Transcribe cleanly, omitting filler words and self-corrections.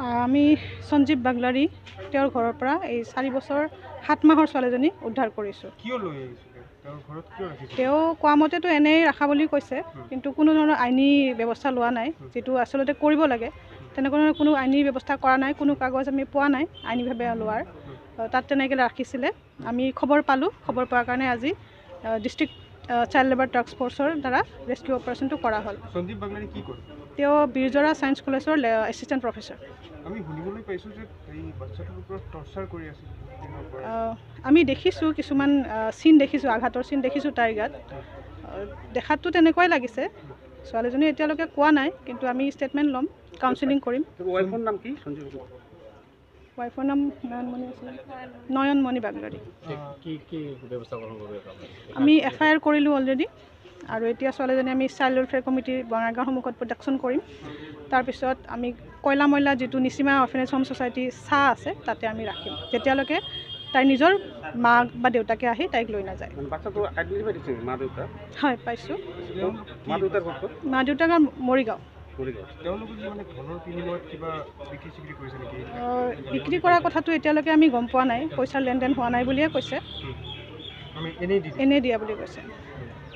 আমি সঞ্জীৱ বাগলাৰী তেওঁৰ ঘৰৰ পৰা এই 4 বছৰ 7 মাহৰ ছোৱালীজনী উদ্ধাৰ কৰিছোঁ। তেওঁ কোৱা মতেতো এনেই ৰাখা বুলি কৈছে, কিন্তু কোনো ধৰণৰ আইনী ব্যৱস্থা লোৱা নাই, যিটো আচলতে কৰিব লাগে। তেনেকুৱা ধৰণৰ কোনো আইনী ব্যৱস্থা কৰা নাই, কোনো কাগজ আমি পোৱা নাই আইনীভাৱে লোৱাৰ। তাত তেনেকৈ ৰাখিছিলে। আমি খবৰ পালোঁ, খবৰ পোৱাৰ কাৰণে আজি ডিষ্ট্ৰিক্ট চাইল্ড লেবাৰ টাস্ক ফ'ৰ্চৰ দ্বাৰা ৰেস্কিউ অপাৰেশ্যনটো কৰা হ'ল। সঞ্জীৱ বাগলাৰী কি কৰে? তেওঁ বীৰজৰা ছায়েন্স কলেজৰ এছিষ্টেণ্ট প্ৰফেচৰ। আমি শুনিবলৈ পাইছোঁ যে এই বাচ্চাটোৰ ওপৰত টৰ্চাৰ কৰি আছিল। আমি দেখিছোঁ কিছুমান চিন দেখিছোঁ, আঘাতৰ চিন দেখিছোঁ তাইৰ গাত। দেখাততো তেনেকুৱাই লাগিছে। ছোৱালীজনী এতিয়ালৈকে কোৱা নাই, কিন্তু আমি ষ্টেটমেণ্ট ল'ম, কাউন্সেলিং কৰিম। ৱাইফৰ নাম কি? সঞ্জীৱ ৱাইফৰ নাম নয়নমণি বাগলাৰী। আমি FIR কৰিলোঁ অলৰেডি, আৰু এতিয়া ছোৱালীজনী আমি চাইল্ড ৱেলফেয়াৰ কমিটিৰ বঙাইগাঁও সন্মুখত প্ৰডাকশ্যন কৰিম। তাৰপিছত আমি কয়লা ময়লা যিটো নিচিমা অৰ্ফেনেজ হোম ছ'চাইটি চাহ আছে তাতে আমি ৰাখিম, যেতিয়ালৈকে তাই নিজৰ মাক বা দেউতাকে আহি তাইক লৈ নাযায়। হয়, পাইছোঁ। মা দেউতাক মৰিগাঁও। বিক্ৰী কৰা কথাটো এতিয়ালৈকে আমি গম পোৱা নাই, পইচাৰ লেনদেন হোৱা নাই বুলিয়ে কৈছে, এনেই দিয়া বুলি কৈছে।